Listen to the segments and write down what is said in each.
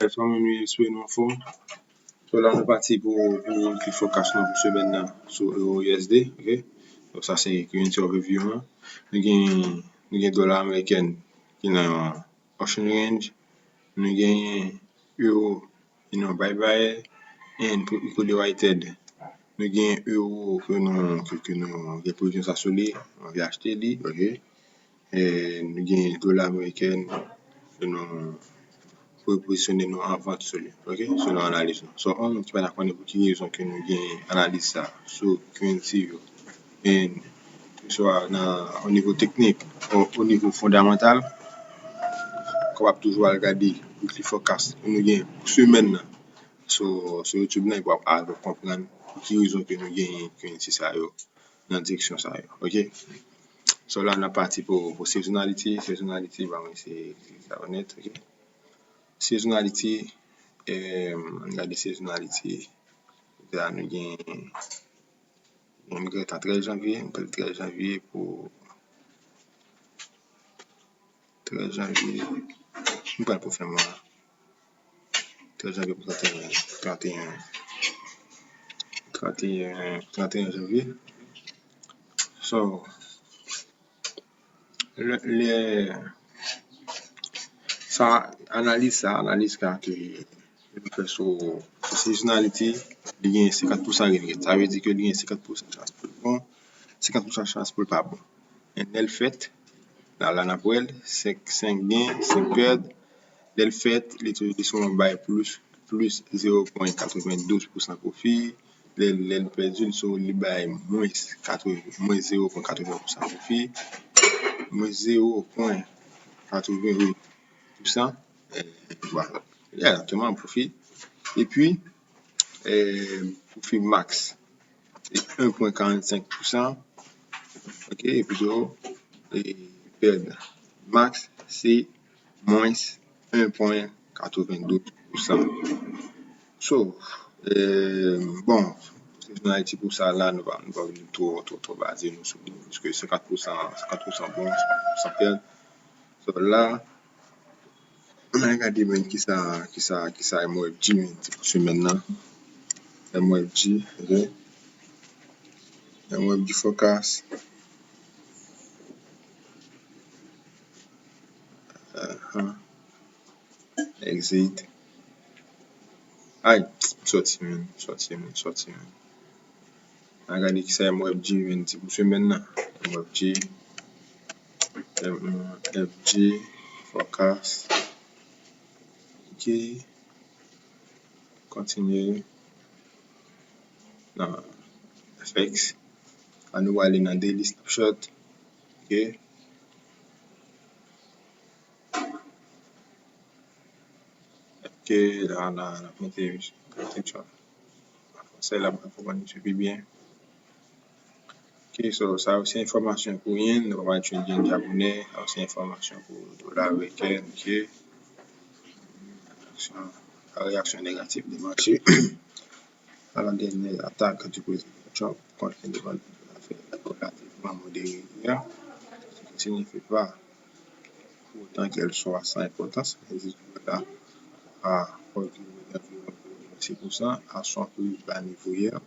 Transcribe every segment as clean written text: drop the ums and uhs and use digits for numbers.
Somme nou sou nou forme. So là, nous parti pour une petite focus pour semaine là sur EURUSD, ok? Donc ça c'est currency overview. Nous gain dollar américain qui dans auction range, nous gain euro qui dans bye bye and equally weighted. Nous gain euro que nous position ça sur lui, on vient acheter lui, ok? Et nous gain dollar américain que nous pour positionner nous en vente sur lui, ok? Selon l'analyse. So, on qui va d'accord pour qui raison que nous gain analyse ça sur currency et soit au niveau technique ou au niveau fondamental, qu'on va toujours regarder weekly forecast. Nous gain semaine sur YouTube là pour comprendre pour qui raison que nous gain currency ça dans direction ça, ok? So là on a parti pour seasonality, bah oui, c'est ça honnête, ok? Seasonality, regarder seasonality, là nous gain on est à 13 janvier, on peut 13 janvier pour 13 janvier, on peut pour faire moi 13 janvier pour 31 janvier. So, analyse que nous fait sur seasonality, il y a 50% regret. Ça veut dire que il y a 50% chance pour le bon, 50% chance pour le pas bon. Et elle fait, dans la napoule, 5 gains, 5 pertes. Elle fait, les sont by plus 0,92% profit. Les perdu, ils sont by moins 0,80% profit. Moins 0,88%. Voilà. Il y a exactement profit. Et puis, profit max, c'est 1,45%. Ok, et plutôt, perdre max, c'est moins 1,92%. So, bon, seasonality pour ça, là, nous va tout baser nous sur puisque 50% bon, 50% perdre. So, là, on a regardé même qui ça MOFG pour semaine là. MOFG, ok? MOFG forecast. Exit. Aïe, sorti. Regardez qui ça MOFG pour semaine là. MOFG forecast. Ok. Continue. Dans FX. À nous aller dans daily snapshot. Ok. Ok, là, mettez ça là pour qu'on suive bien. Ok, so ça aussi information pour rien, nous va utiliser en japonais, ça aussi information pour dollar américain, ok. Réaction négative des marchés. À la dernière attaque du président Trump contre les développements de l'affaire relativement modérée hier, ce qui ne signifie pas pour autant qu'elle soit sans importance. Les résultats a reculé d'environ 6% à son plus bas niveau hier,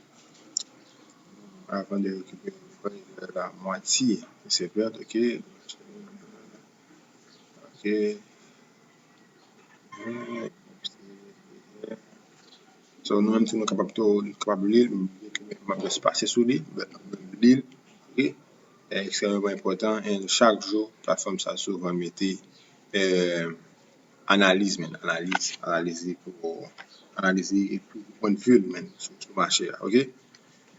avant de récupérer la moitié de ses pertes. Ok. So, nous-mêmes, si nous sommes capables de lire, de passer sous lui, lire, ok, est extrêmement important. Et chaque jour, la plateforme ça souvent mettait analyse pour analyser et pour point de vue sur le marché, ok.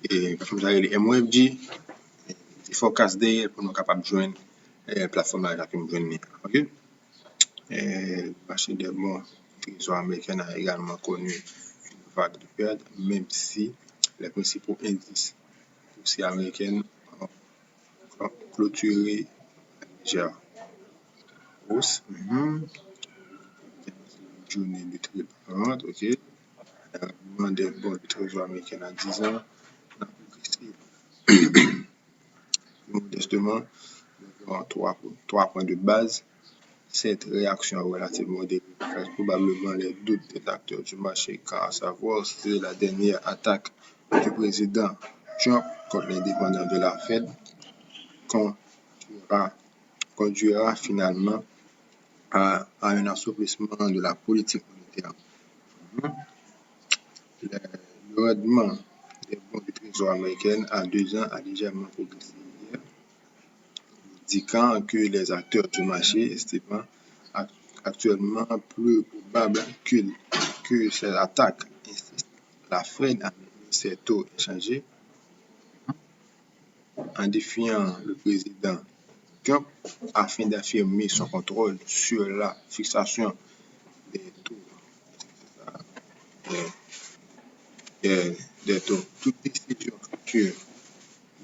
Et comme ça, les MOFG, il forecast day pour nous capables de joindre la plateforme là qui nous joindre, ok. Le marché des bons trésors américains a également connu une vague de pertes, même si les principaux indices boursiers américains ont clôturé légère hausse. Journée de trade rente, ok. Le rendement des bons de trésor américains à 10 ans n'a progressé modestement de 3 points de base Cette réaction relativement modérée cache probablement les doutes des acteurs du marché quant à savoir si la dernière attaque du président Trump contre l'indépendant de la Fed conduira, conduira finalement à un assouplissement de la politique monétaire. Le rendement des bons du Trésor américain à 2 ans a légèrement progressé hier, indiquant que les acteurs du marché estiment actuellement plus probable que ces attaques insistent la Fed à maintenir ses taux échangés en défiant le président Trump afin d'affirmer son contrôle sur la fixation des taux. Des taux. Toute décision future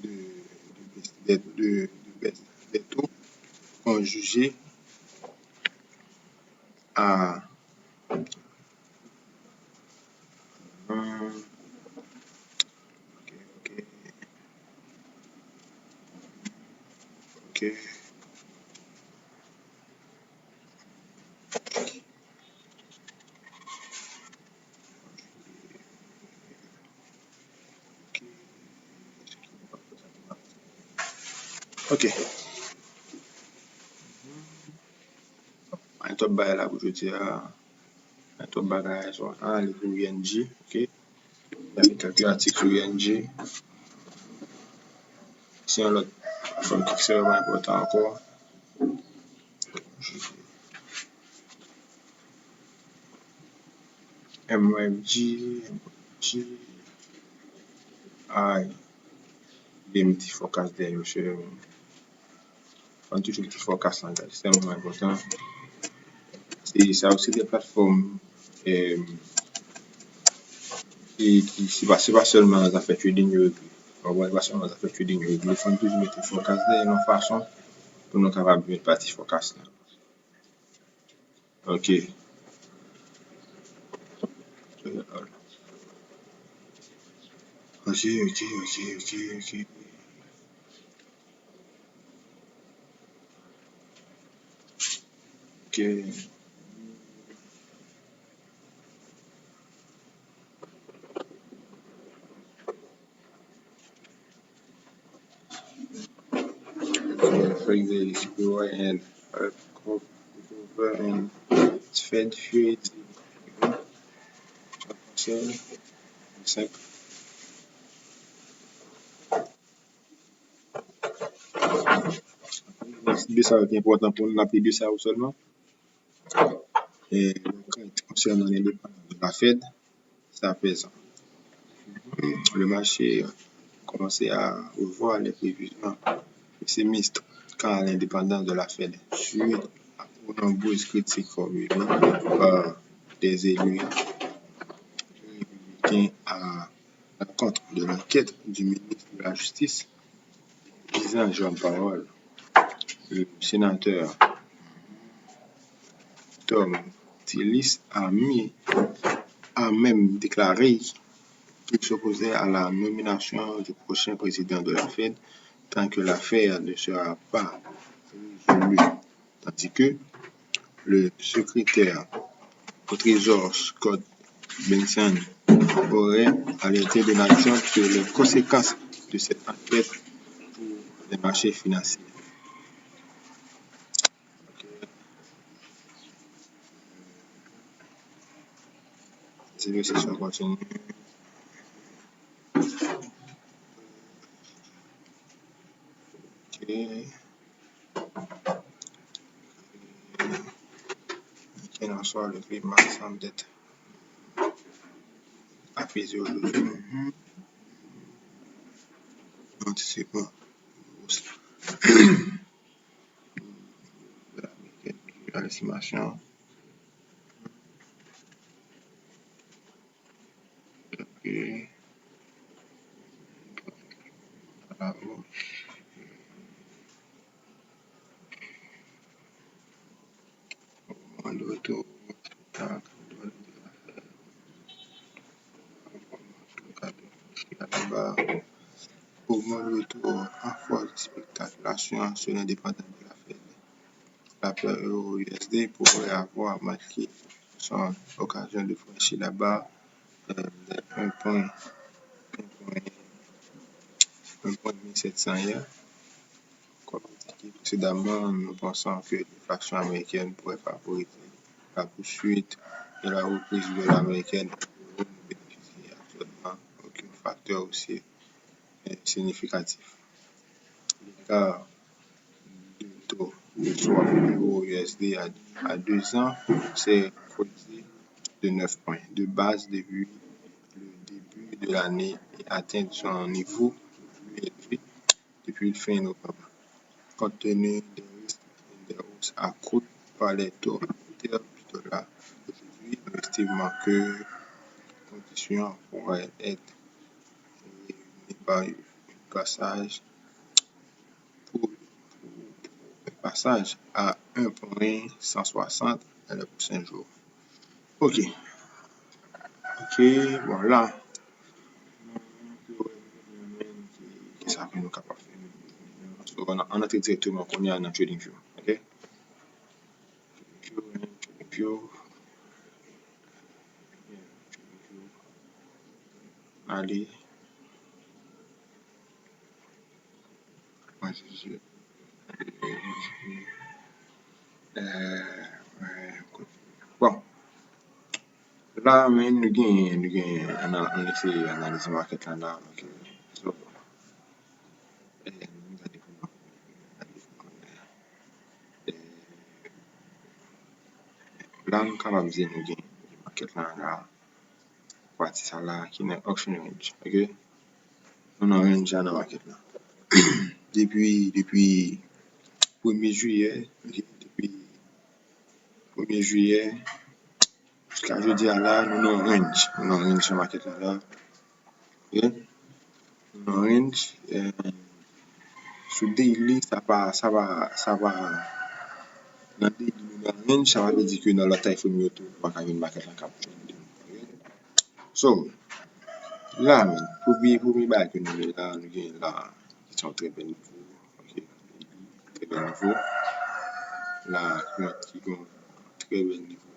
de baisse des taux sont jugées à ok, ok, ok. Un top bagay la pou jodi a, un top bagay son an ale pou ING, ok. Y a quelques articles sur ING. Si un lot fon ki ekstreman important ankor. MYFG, ay, dem ti forecast den yo che. Fon toujou ti forecast lan guys, c'est vraiment important. Ça aussi des plateformes qui c'est pas seulement les affaires trading yo régler. On voit pas seulement les affaires trading yo régler, fon toujou mette forecast den yon fason pou nou kapab mette parti forecast lan. Ok. Ok. For example, and cover and Fed fuel de ça est important pour nous appeler de ça seulement. Et concernant l'indépendance de la Fed, ça pèse. Le marché commençait à revoir les prévisions pessimistes quant à l'indépendance de la Fed suite aux nombreuses critiques formulées par des élus républicains à l'encontre de l'enquête du ministre de la Justice, disant Jean Powell. Le sénateur Tom Tillis a même déclaré qu'il s'opposait à la nomination du prochain président de la Fed tant que l'affaire ne sera pas résolue, tandis que le secrétaire au Trésor Scott Bessent aurait alerté Donald Trump sur les conséquences de cette enquête pour les marchés financiers. Si la session continue. Quel en soit le climat semble être apaisé aujourd'hui. Anticipant de l'estimation. Et à la hausse. Au moment de retour, augmente le retour en force de spectaculation sur l'indépendance de la Fed. La facteur euro-USD pourrait avoir marqué son occasion de franchir la barre des 1,1700 hier. Comme indiqué précédemment, nous pensons que l'inflation américaine pourrait favoriser la poursuite de la reprise de l'américaine ne bénéficie actuellement aucun facteur aussi significatif. L'écart du taux de swap euro-USD à 2 ans s'est creusé de 9 points de base depuis le début de l'année et atteint son niveau le plus élevé depuis le fin novembre. Compte tenu des risques et des hausses accrues par les taux monétaires du dollar aujourd'hui, nous estimons que les conditions pourraient être réunies par un passage à 1,160 dans les prochains jours. Ok, bon là, qu'est-ce que nous sommes capables de faire? On entre directement qu'on est dans TradingView. Ok, TradingView. Allez. Bon, là, nous avons analysé le market là. So, là, nous sommes capables de dire que le market là, partie ça là, qui est auction range. Ok, nous avons un range dans le market là. Depuis 1er juillet, depuis 1er juillet jusqu'à jeudi là, nous avons un range. Nous avons un range dans le market là. Ok, nous avons un range. Sur daily, ça va. Dans daily, nous avons un range, ça veut dire que dans le time frame, nous avons un market là. So, là, pour me que nous avons là, qui sont très bel niveau. Ok, très bel niveau. Là, qui ont très bel niveau.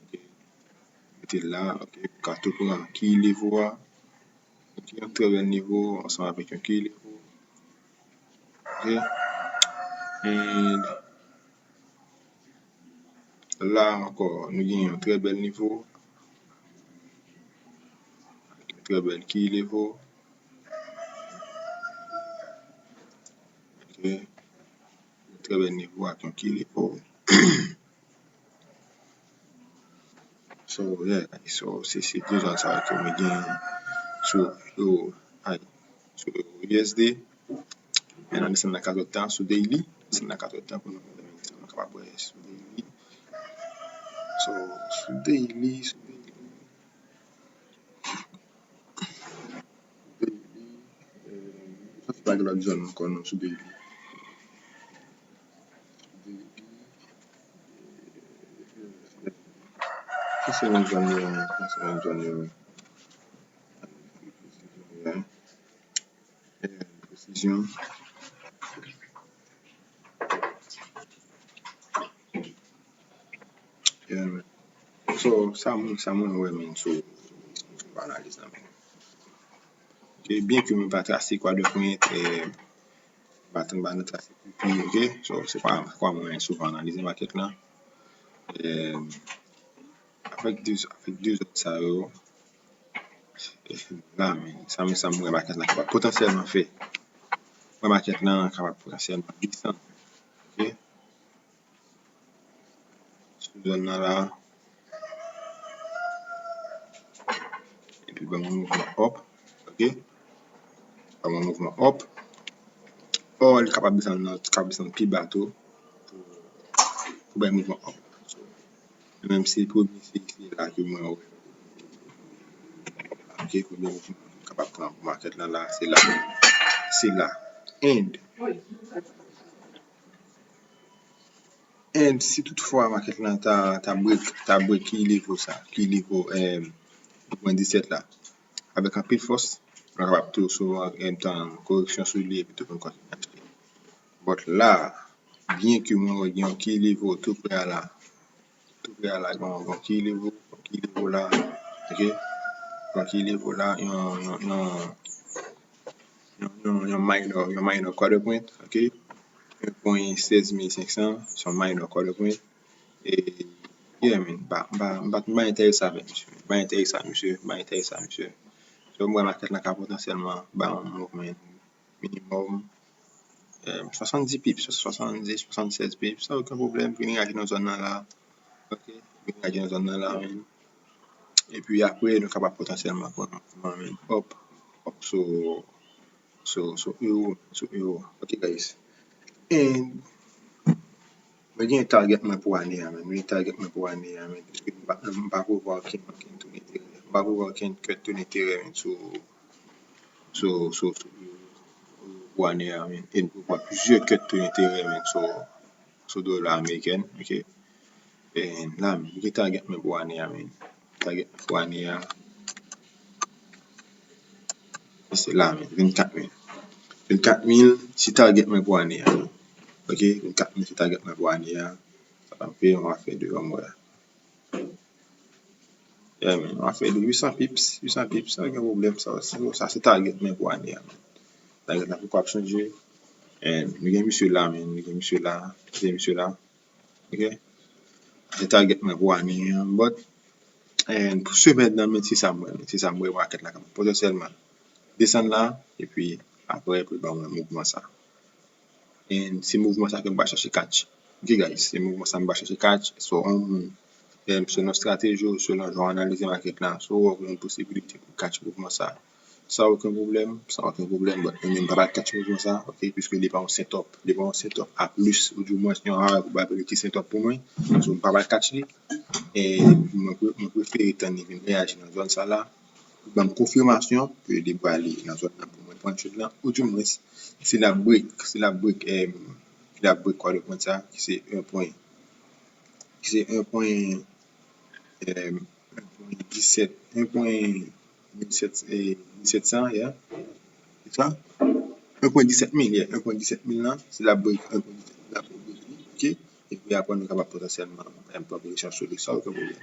Ok, mettez là, ok, carton pour un qui niveau. Ok, un très bel niveau, ensemble avec un qui niveau. Ok, et là encore, nous avons un très bel niveau. Très bel qui niveau. Ok, très bel niveau avec un qui niveau. So, yeah, so c'est deux ans ça que nous gagnons sur USD. Maintenant, nous sommes dans 4 temps sur daily. Nous sommes dans 4 temps pour nous capables de sur daily. So, sur daily, ça c'est pas de la zone encore, non, sur daily. Ça, c'est une zone, précision. So, ça moi, ouais, sur l'analyse. Bien que je ne vais pas tracer quoi de point, je ne vais pas tracer plus, ok? So, c'est pas quoi moi souvent analyser le market là. Avec deux autres ça, là, ça me market là capable potentiellement fait. Le market là capable potentiellement descendre, ok? Sous zone là, et puis mon mouvement up, ok? Mon mouvement up. Or, il est capable de descendre plus bateau pour un mouvement up. Même si pour c'est là que moi, ok, pour le mouvement capable de prendre le market là, c'est là. And si toutefois market là t'as break qui niveau ça, qui niveau 17 là, avec un pile force, on va tout sur en même temps correction sur lui et puis tout comme quoi. But là, bien que moi gen un qui niveau tout près à là gon qui niveau là, OK, gon qui niveau là yon minor quarter point, OK, 1.16500 son minor quarter point. Et yeah, man, ba intéressé avec monsieur, ba intéressé monsieur. So moi market là ka potentiellement ba un mouvement minimum 70 pips, 70, 76 pips, ça aucun problème, venir agir dans zone là, OK, venir agir dans zone là, man. Et puis après nous capable potentiellement prendre hop sur euro, OK guys. And mwen gen target mwen pou ane a men, puisque mba pou voir ken tourne tere, mba pou voir ken tourne tere men pou ane a men, et pou voir plusieurs ket tourne tere men sur dollar américaine, OK. Et là, mwen gen target mwen pou ane a men, target pou ane a, c'est là men, 24,000 si target mwen pou ane a, OK, 24,000 si target mwen pou ane a, ça va me payer, on va faire de moi. Yeah, man, on va faire de 800 pips, ça aucun problème, ça c'est target mais pour année. Target là pour pas changer. Et nous gagne monsieur là, man, monsieur là, OK. C'est target mais pour année, but and pour semaine dans c'est ça moi market là potentiellement descendre là et puis après puis bah mouvement ça. Et c'est mouvement ça que on va chercher catch. OK guys, c'est mouvement ça on va chercher catch, so selon notre stratégie, selon genre analyser market là, so une possibilité pour catch mouvement ça. Ça aucun problème, but même pas catch mouvement ça, OK, puisque il est pas un setup, à plus ou du moins il y aura probabilité setup pour moi, so pas catch lui et moi préfère tenir réagir dans zone ça là, dans confirmation que des balles dans zone là pour moi prendre chute là ou du moins c'est la break quoi le point ça qui c'est 1.1700, yeah, c'est ça? 1.17000, yeah, 1.17000 là, c'est la break, 1.17 la break, OK? Et puis après, nous capable potentiellement un peu de chercher sur ça, aucun problème.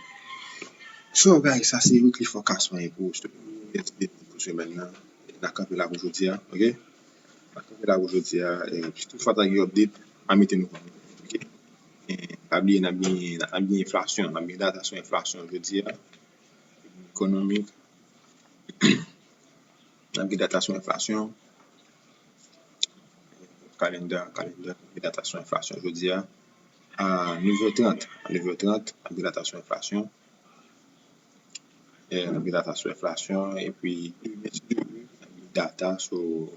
So, guys, ça c'est weekly forecast pour ce maintenant. La campé là aujourd'hui, OK? La campé là aujourd'hui, et toutefois, tu as eu update, à mettre nous, OK? N'a bien inflation, n'a bien data sur inflation aujourd'hui, économique, n'a bien data sur inflation, calendar, data sur inflation aujourd'hui, à 9h30, n'a bien data sur inflation, n'a bien data sur inflation, et puis, data sur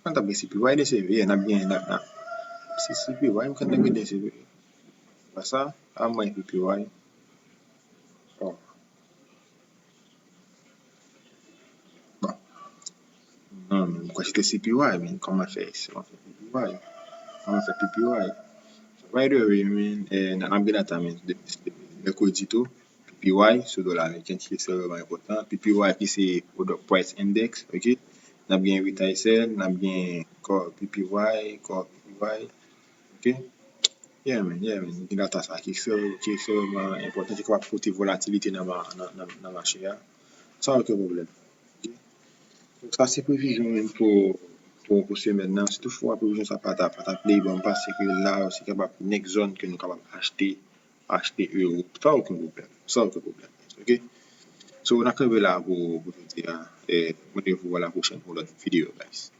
quand tu as CPY des CV, on a bien c'est CPY, quand tu as des CV, pas ça, à moins CPY. Bon. Non, quoi c'était CPY, mais comment faire PPY? By the way, on a bien data, le codito, PPY, sur dollar américain, qui est vraiment important. PPY, qui c'est Product Price Index, OK? On a bien retail sell, on a bien core PPY, OK? Yeah, man, data ça qui est vraiment important, qui va porter volatilité dans le marché. Ça, aucun problème. OK? Donc, ça, c'est prévision même pour ce maintenant. Si toutefois, la prévision, ça pas t'appeler, bon, parce que là, c'est capable, next zone que nous capable acheter euro. Ça, aucun problème. OK? So, on a là pour dire, et rendez-vous à la prochaine pour l'autre vidéo, guys.